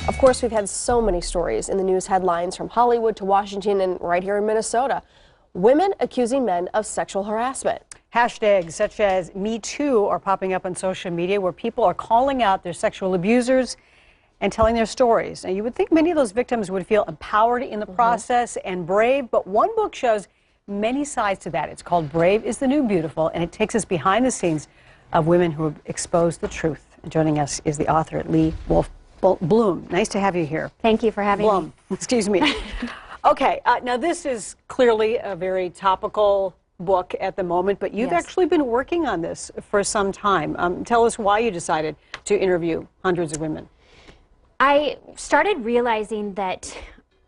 Of course, we've had so many stories in the news headlines from Hollywood to Washington and right here in Minnesota. Women accusing men of sexual harassment. Hashtags such as Me Too are popping up on social media where people are calling out their sexual abusers and telling their stories. Now, you would think many of those victims would feel empowered in the process and brave, but one book shows many sides to that. It's called Brave is the New Beautiful, and it takes us behind the scenes of women who have exposed the truth. And joining us is the author, Blum. Nice to have you here. Thank you for having me. Blum, excuse me. Okay, now this is clearly a very topical book at the moment, but you've actually been working on this for some time. Tell us why you decided to interview hundreds of women. I started realizing that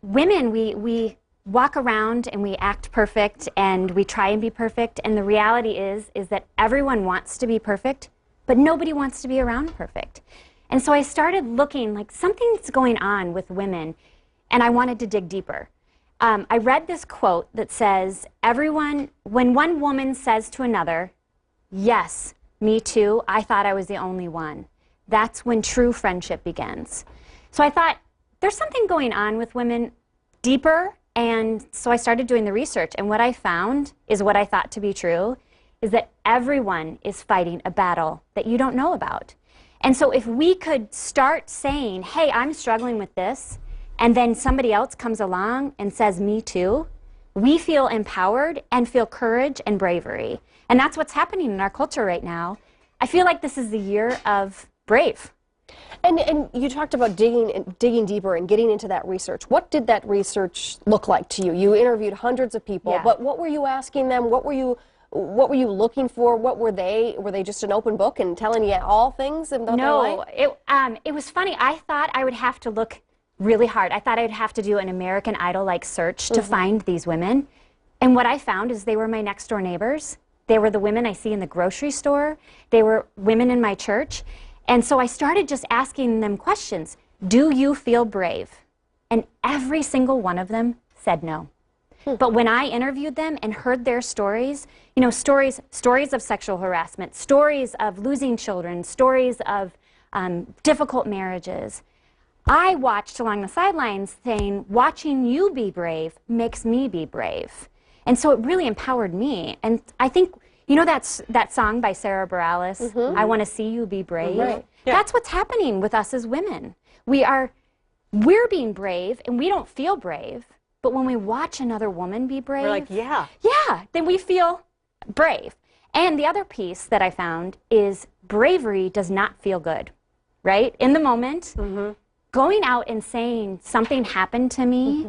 women, we walk around and we act perfect and we try and be perfect, and the reality is that everyone wants to be perfect, but nobody wants to be around perfect. And so I started looking like something's going on with women, and I wanted to dig deeper. I read this quote that says, when one woman says to another, yes, me too, I thought I was the only one, that's when true friendship begins. So I thought, there's something going on with women deeper, and so I started doing the research, and what I found is what I thought to be true, is that everyone is fighting a battle that you don't know about. And so if we could start saying, hey, I'm struggling with this, and then somebody else comes along and says, me too, we feel empowered and feel courage and bravery. And that's what's happening in our culture right now. I feel like this is the year of brave. And you talked about digging deeper and getting into that research. What did that research look like to you? You interviewed hundreds of people, but what were you asking them? What were you looking for? What were they? Were they just an open book and telling you all things about their life? No, it was funny. I thought I would have to look really hard. I thought I'd have to do an American Idol-like search to find these women. And what I found is they were my next door neighbors. They were the women I see in the grocery store. They were women in my church. And so I started just asking them questions. Do you feel brave? And every single one of them said no. But when I interviewed them and heard their stories, you know, stories of sexual harassment, stories of losing children, stories of difficult marriages, I watched along the sidelines saying, watching you be brave makes me be brave. And so it really empowered me. And I think, you know that song by Sarah Bareilles, I Want to See You Be Brave? Right. Yeah. That's what's happening with us as women. We're being brave, and we don't feel brave. But when we watch another woman be brave, we're like, yeah, then we feel brave. And the other piece that I found is bravery does not feel good, right? In the moment, going out and saying something happened to me,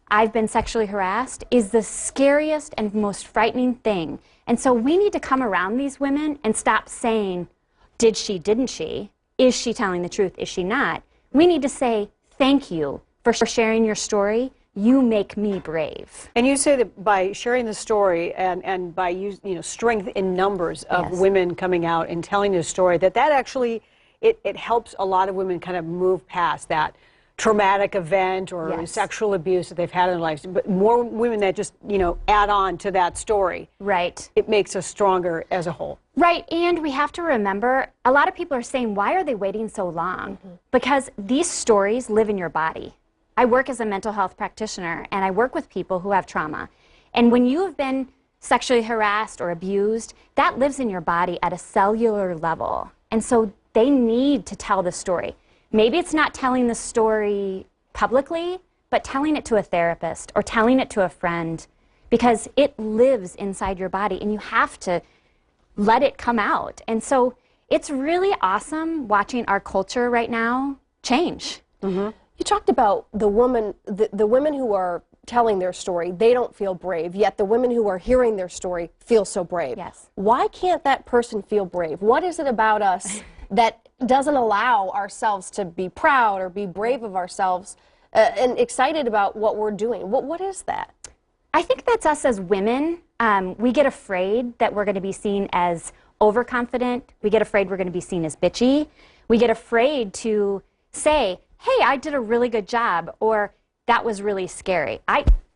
I've been sexually harassed, is the scariest and most frightening thing. And so we need to come around these women and stop saying, did she, didn't she? Is she telling the truth? Is she not? We need to say, thank you for sharing your story. You make me brave. And you say that by sharing the story and by strength in numbers of women coming out and telling their story, that actually it helps a lot of women kind of move past that traumatic event or sexual abuse that they've had in their lives. But more women that just add on to that story. Right. It makes us stronger as a whole. Right, and we have to remember, a lot of people are saying, why are they waiting so long? Because these stories live in your body. I work as a mental health practitioner, and I work with people who have trauma. And when you have been sexually harassed or abused, that lives in your body at a cellular level. And so they need to tell the story. Maybe it's not telling the story publicly, but telling it to a therapist or telling it to a friend, because it lives inside your body, and you have to let it come out. And so it's really awesome watching our culture right now change. You talked about the women who are telling their story, they don't feel brave, yet the women who are hearing their story feel so brave. Yes. Why can't that person feel brave? What is it about us that doesn't allow ourselves to be proud or be brave of ourselves and excited about what we're doing? What is that? I think that's us as women. We get afraid that we're going to be seen as overconfident. We get afraid we're going to be seen as bitchy. We get afraid to say, hey, I did a really good job, or that was really scary.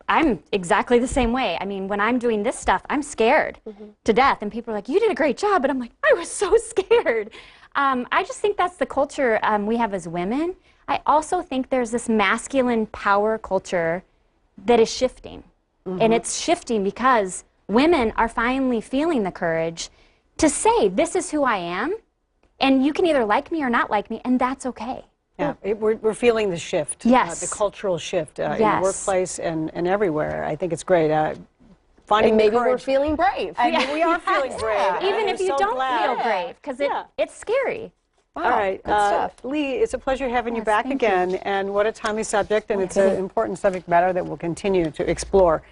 I'm exactly the same way. I mean, when I'm doing this stuff, I'm scared to death, and people are like, you did a great job, and I'm like, I was so scared. I just think that's the culture we have as women. I also think there's this masculine power culture that is shifting. And it's shifting because women are finally feeling the courage to say, this is who I am, and you can either like me or not like me, and that's okay. Yeah, we're feeling the shift. Yes. The cultural shift in the Yes. workplace and everywhere. I think it's great. Finding And maybe the courage. we're feeling brave. I mean, we are feeling brave. Even I'm if you so don't glad. feel brave, because it's scary. Wow, All right, good stuff. Lee, it's a pleasure having you back thank again, and what a timely subject, and it's an important subject matter that we'll continue to explore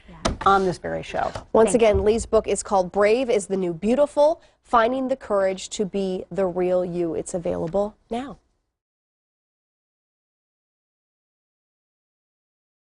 on this very show. Once again, Lee's book is called Brave is the New Beautiful, Finding the Courage to Be the Real You. It's available now.